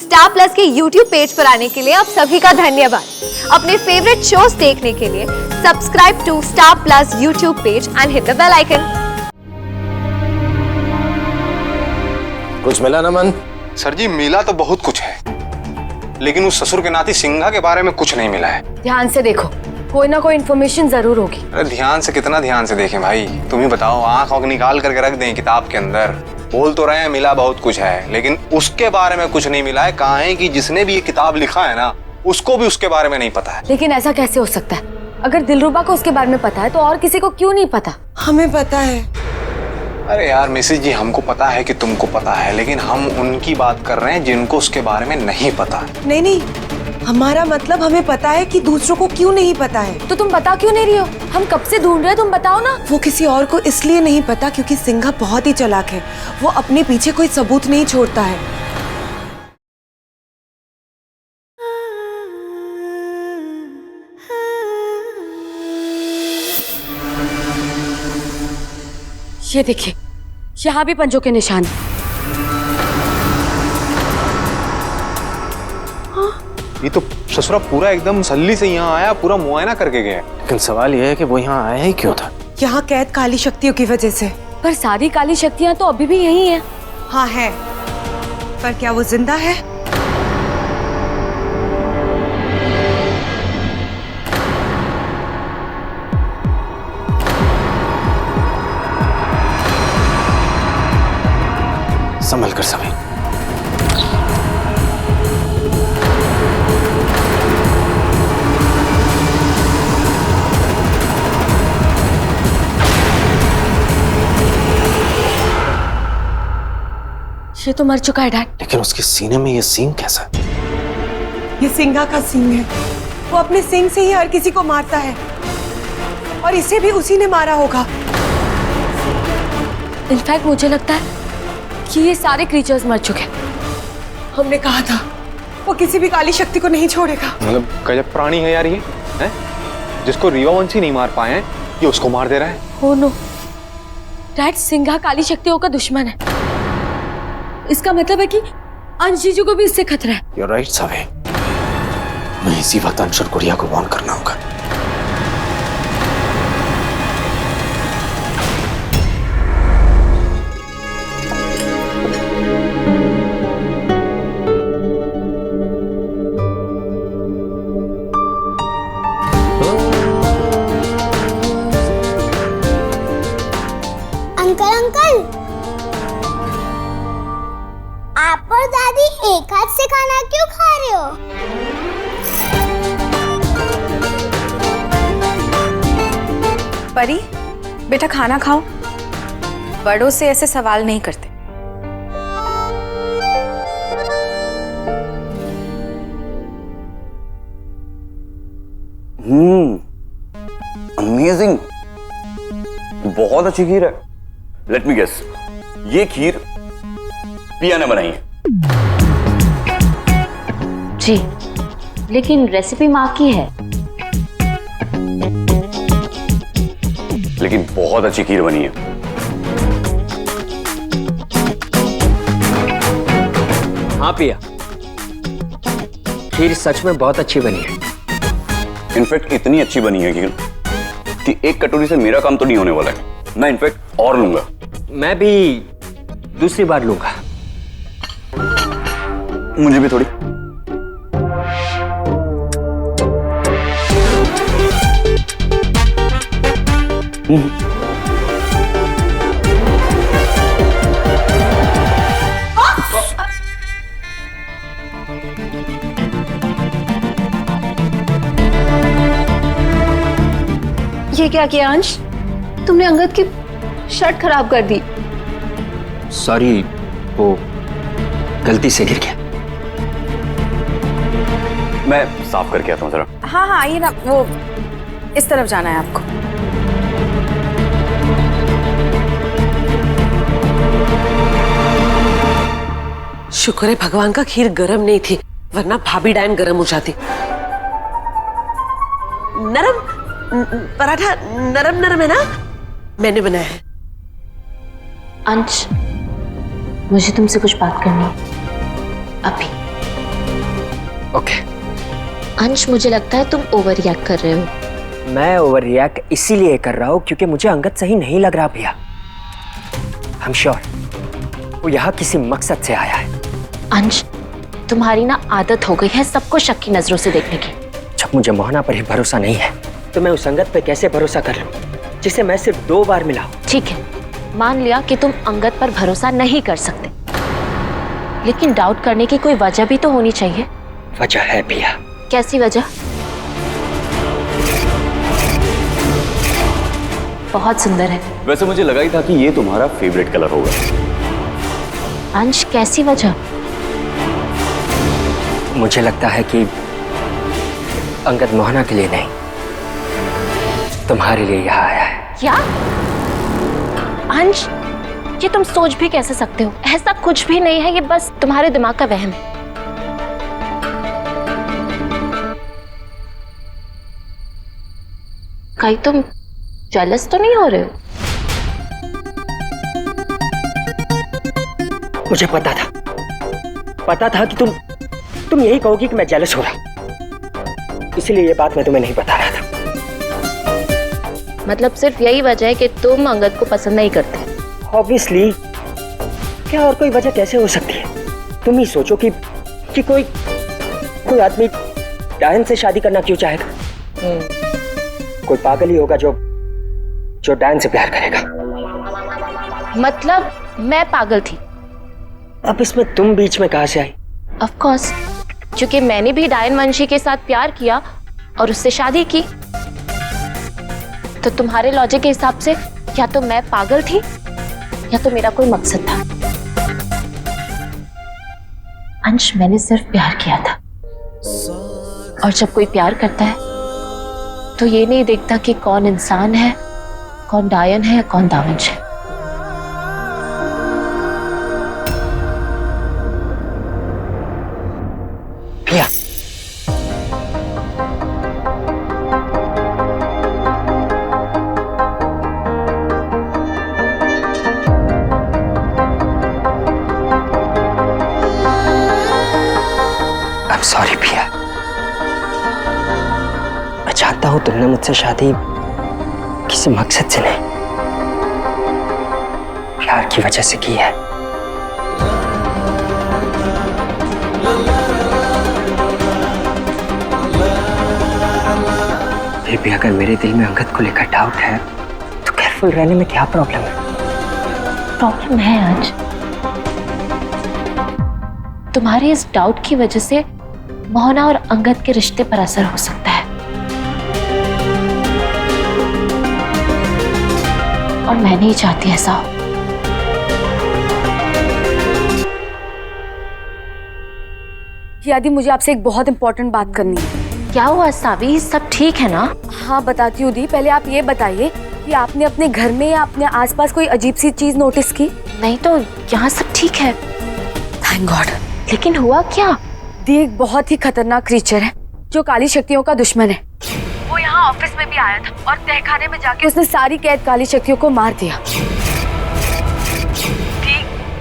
Star plus के YouTube page पर आने के लिए आप सभी का धन्यवाद। अपने फेवरेट शोज देखने के लिए subscribe to Star Plus YouTube page and hit the bell icon. कुछ मिला ना मन? सर जी मिला तो बहुत कुछ है, लेकिन उस ससुर के नाती सिंघा के बारे में कुछ नहीं मिला है। ध्यान से देखो, कोई ना कोई इन्फॉर्मेशन जरूर होगी। अरे ध्यान से कितना ध्यान से देखें भाई, तुम ही बताओ। आंख आंख निकाल करके रख दें किताब के अंदर। बोल तो रहे हैं मिला बहुत कुछ है, लेकिन उसके बारे में कुछ नहीं मिला है। कहाँ है कि जिसने भी ये किताब लिखा है ना, उसको भी उसके बारे में नहीं पता है। लेकिन ऐसा कैसे हो सकता है? अगर दिलरुबा को उसके बारे में पता है तो और किसी को क्यों नहीं पता? हमें पता है। अरे यार मिसेज जी, हमको पता है कि तुमको पता है, लेकिन हम उनकी बात कर रहे हैं जिनको उसके बारे में नहीं पता। नहीं, हमारा मतलब हमें पता है कि दूसरों को क्यों नहीं पता है। तो तुम बता क्यों नहीं रही हो? हम कब से ढूंढ रहे हैं, तुम बताओ ना। वो किसी और को इसलिए नहीं पता क्योंकि सिंघा बहुत ही चालाक है। वो अपने पीछे कोई सबूत नहीं छोड़ता है। ये देखिए, यहाँ भी पंजों के निशान। ये तो ससुरा पूरा एकदम सल्ली से यहाँ आया, पूरा मुआयना करके गया। लेकिन सवाल यह है कि वो यहाँ आया ही क्यों था? यहाँ कैद काली शक्तियों की वजह से। पर सारी काली शक्तियाँ तो अभी भी यही हैं। हाँ है, पर क्या वो जिंदा है? संभल कर सभी। ये तो मर चुका है डैड। लेकिन उसके सीने में ये सींग कैसा है? ये सिंघा का सींग है। वो अपने सींग से ही हर किसी को मारता है, और इसे भी उसी ने मारा होगा। इनफैक्ट मुझे लगता है कि ये सारे क्रीचर्स मर चुके हैं। हमने कहा था वो किसी भी काली शक्ति को नहीं छोड़ेगा। मतलब गजब प्राणी है यार ये, है? जिसको रीवावंशी नहीं मार पाए हैं, ये उसको मार दे रहा है। हो नो डैड, सिंघा काली शक्तियों का दुश्मन है। इसका मतलब है कि अंश जीजू को भी इससे खतरा है। You're right, सभी। मैं इसी वक्त अंश और गुड़िया को वार्न करना होगा। अंकल, आप और दादी एक हाथ से खाना क्यों खा रहे हो? परी, बेटा खाना खाओ। बड़ों से ऐसे सवाल नहीं करते। अमेजिंग, बहुत अच्छी खीर है। लेट मी गेस, ये खीर पिया ने बनाई है। जी, लेकिन रेसिपी माँ की है। लेकिन बहुत अच्छी खीर बनी है। हाँ पिया, खीर सच में बहुत अच्छी बनी है। इनफैक्ट इतनी अच्छी बनी है कि एक कटोरी से मेरा काम तो नहीं होने वाला है। मैं इनफैक्ट और लूंगा। मैं भी दूसरी बार लूंगा। मुझे भी थोड़ी। ये क्या किया अंश? तुमने अंगद की शर्ट खराब कर दी। सॉरी, वो गलती से गिर गया। मैं साफ करके आता हूँ जरा। हाँ हाँ, आइए ना, वो इस तरफ जाना है आपको। शुक्र है भगवान का खीर गर्म नहीं थी, वरना भाभी डायन गर्म हो जाती। नरम पराठा नरम नरम है ना? मैंने बनाया है। अंश, मुझे तुमसे कुछ बात करनी है अभी। ओके। अंश, मुझे लगता है तुम ओवर रिएक्ट कर रहे हो। मैं ओवर रिएक्ट इसीलिए कर रहा हूँ क्योंकि मुझे अंगद सही नहीं लग रहा भैया। आई एम श्योर वो यहाँ किसी मकसद से आया है। अंश, तुम्हारी ना आदत हो गई है सबको शक की नजरों से देखने की। जब मुझे मोहना पर ही भरोसा नहीं है तो मैं उस अंगद पे कैसे भरोसा कर लूं जिसे मैं सिर्फ 2 बार मिला हूं। ठीक है, मान लिया कि तुम अंगद पर भरोसा नहीं कर सकते, लेकिन डाउट करने की कोई वजह भी तो होनी चाहिए। वजह है भैया। कैसी वजह? बहुत सुंदर है। वैसे मुझे लगा ही था कि ये तुम्हारा फेवरेट कलर होगा। अंश, कैसी वजह? मुझे लगता है कि अंगद मोहना के लिए नहीं तुम्हारे लिए यहाँ आया है। क्या? अंश, ये तुम सोच भी कैसे सकते हो? ऐसा कुछ भी नहीं है, ये बस तुम्हारे दिमाग का वहम है। कहीं तुम जेलस तो नहीं हो रहे हो? मुझे पता था कि तुम यही कहोगी कि मैं जेलस हो रहा, इसलिए ये बात मैं तुम्हें नहीं बता रहा था। मतलब सिर्फ यही वजह है कि तुम अंगद को पसंद नहीं करते? ऑब्वियसली, क्या और कोई वजह कैसे हो सकती है? तुम ही सोचो कि कोई आदमी डायन से शादी करना क्यों चाहेगा? कोई पागल ही होगा जो डायन से प्यार करेगा। मतलब मैं पागल थी? अब इसमें तुम बीच में कहां से आई? ऑफ कोर्स, क्योंकि मैंने भी डायन वंशी के साथ प्यार किया और उससे शादी की। तो तुम्हारे लॉजिक के हिसाब से या तो मैं पागल थी या तो मेरा कोई मकसद था। अंश, मैंने सिर्फ प्यार किया था, और जब कोई प्यार करता है तो ये नहीं देखता कि कौन इंसान है, कौन डायन है या कौन दावंश है। भैया, I'm sorry भैया। मैं जानता हूं तुमने मुझसे शादी किसी मकसद से नहीं, प्यार की वजह से की है। फिर भी अगर मेरे दिल में अंगद को लेकर डाउट है तो केयरफुल रहने में क्या प्रॉब्लम है? प्रॉब्लम है अंश। तुम्हारे इस डाउट की वजह से मोहना और अंगद के रिश्ते पर असर हो सकता है, और मैं नहीं चाहती ऐसा हो। यादी, मुझे आपसे एक बहुत इंपॉर्टेंट बात करनी है। क्या हुआ सावी, सब ठीक है ना? हाँ बताती हूँ दी, पहले आप ये बताइए कि आपने अपने घर में या अपने आसपास कोई अजीब सी चीज नोटिस की? नहीं तो यहाँ सब ठीक है। Thank God. लेकिन हुआ क्या? दी, एक बहुत ही खतरनाक क्रीचर है जो काली शक्तियों का दुश्मन है। वो यहाँ ऑफिस में भी आया था और तहखाने में जाके उसने सारी कैद काली शक्तियों को मार दिया।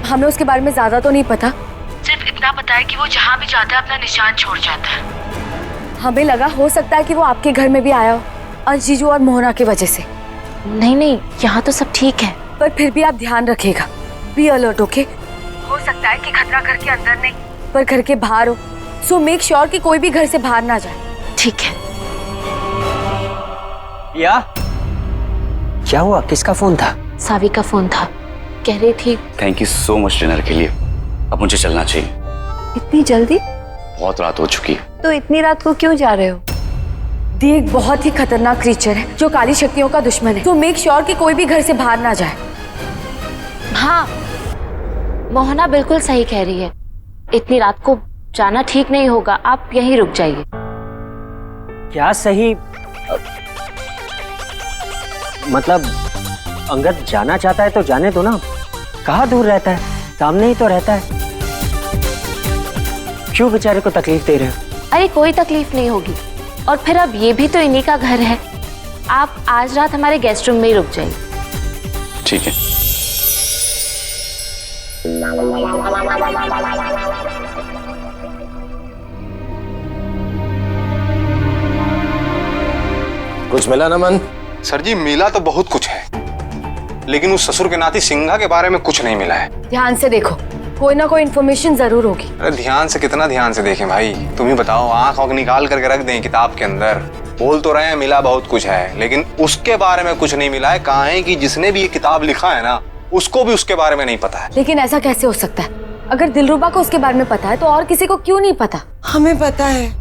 हमें उसके बारे में ज्यादा तो नहीं पता, सिर्फ इतना पता है कि वो जहाँ भी जाता है अपना निशान छोड़ जाता है। हमें लगा हो सकता है कि वो आपके घर में भी आया हो, अंश जीजू और मोहना की वजह से। नहीं, यहाँ तो सब ठीक है। पर फिर भी आप ध्यान रखिएगा, बी अलर्ट, ओके? हो सकता है कि खतरा घर के अंदर नहीं पर घर के बाहर हो, सो मेक श्योर कि कोई भी घर से बाहर ना जाए। ठीक है। या क्या हुआ? किसका फोन था? सावी का फोन था, कह रही थी। Thank you so much dinner के लिए, अब मुझे चलना चाहिए। इतनी जल्दी? बहुत रात हो चुकी है। तो इतनी रात को क्यों जा रहे हो? दी, एक बहुत ही खतरनाक क्रीचर है जो काली शक्तियों का दुश्मन है, तो मेक श्योर कि कोई भी घर से बाहर ना जाए। हाँ, मोहना बिल्कुल सही कह रही है, इतनी रात को जाना ठीक नहीं होगा, आप यहीं रुक जाइए। क्या सही? मतलब अंगद जाना चाहता है तो जाने दो ना, कहाँ दूर रहता है, सामने ही तो रहता है। क्यों बेचारे को तकलीफ दे रहे हो? अरे कोई तकलीफ नहीं होगी, और फिर अब ये भी तो इन्हीं का घर है। आप आज रात हमारे गेस्ट रूम में ही रुक जाइए। ठीक है। कुछ मिला ना मन? सर जी मिला तो बहुत कुछ है, लेकिन उस ससुर के नाती सिंघा के बारे में कुछ नहीं मिला है। ध्यान से देखो, कोई ना कोई इन्फॉर्मेशन जरूर होगी। अरे ध्यान से कितना ध्यान से देखें भाई, तुम ही बताओ। आंख आंख निकाल करके रख दें किताब के अंदर। बोल तो रहे हैं मिला बहुत कुछ है, लेकिन उसके बारे में कुछ नहीं मिला है। कहा है कि जिसने भी ये किताब लिखा है ना, उसको भी उसके बारे में नहीं पता है। लेकिन ऐसा कैसे हो सकता है? अगर दिलरुबा को उसके बारे में पता है तो और किसी को क्यों नहीं पता? हमें पता है।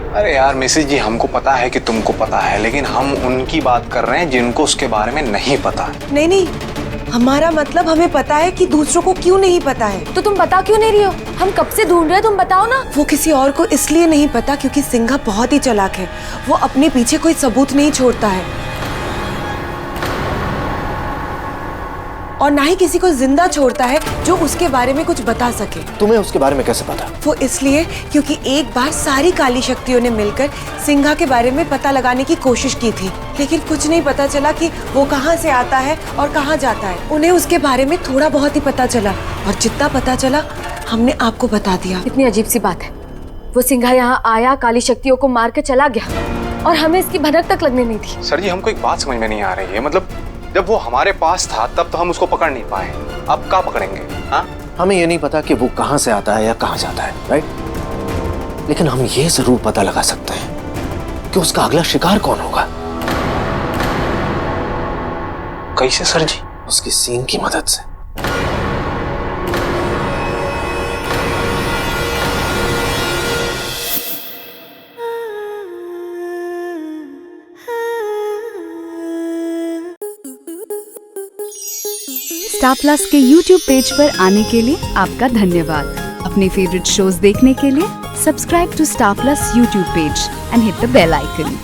अरे यार मिसेज जी, हमको पता है कि तुमको पता है, लेकिन हम उनकी बात कर रहे हैं जिनको उसके बारे में नहीं पता। नहीं नहीं, हमारा मतलब हमें पता है कि दूसरों को क्यों नहीं पता है। तो तुम बता क्यों नहीं रही हो? हम कब से ढूंढ रहे हैं, तुम बताओ ना। वो किसी और को इसलिए नहीं पता क्योंकि सिंघा बहुत ही चालाक है। वो अपने पीछे कोई सबूत नहीं छोड़ता है और ना ही किसी को जिंदा छोड़ता है जो उसके बारे में कुछ बता सके। तुम्हें उसके बारे में कैसे पता? वो इसलिए क्योंकि एक बार सारी काली शक्तियों ने मिलकर सिंघा के बारे में पता लगाने की कोशिश की थी, लेकिन कुछ नहीं पता चला कि वो कहाँ से आता है और कहाँ जाता है। उन्हें उसके बारे में थोड़ा बहुत ही पता चला और जितना पता चला हमने आपको बता दिया। कितनी अजीब सी बात है, वो सिंघा यहाँ आया, काली शक्तियों को मार के चला गया और हमें इसकी भनक तक लगने नहीं थी। सर जी हमको एक बात समझ में नहीं आ रही है, मतलब जब वो हमारे पास था तब तो हम उसको पकड़ नहीं पाए, अब क्या पकड़ेंगे? हाँ, हमें ये नहीं पता कि वो कहां से आता है या कहां जाता है, राइट? लेकिन हम ये जरूर पता लगा सकते हैं कि उसका अगला शिकार कौन होगा। कैसे सर जी? उसकी सींग की मदद से। स्टार प्लस के YouTube पेज पर आने के लिए आपका धन्यवाद। अपने फेवरेट शोज देखने के लिए subscribe to Star Plus YouTube page and hit the bell icon.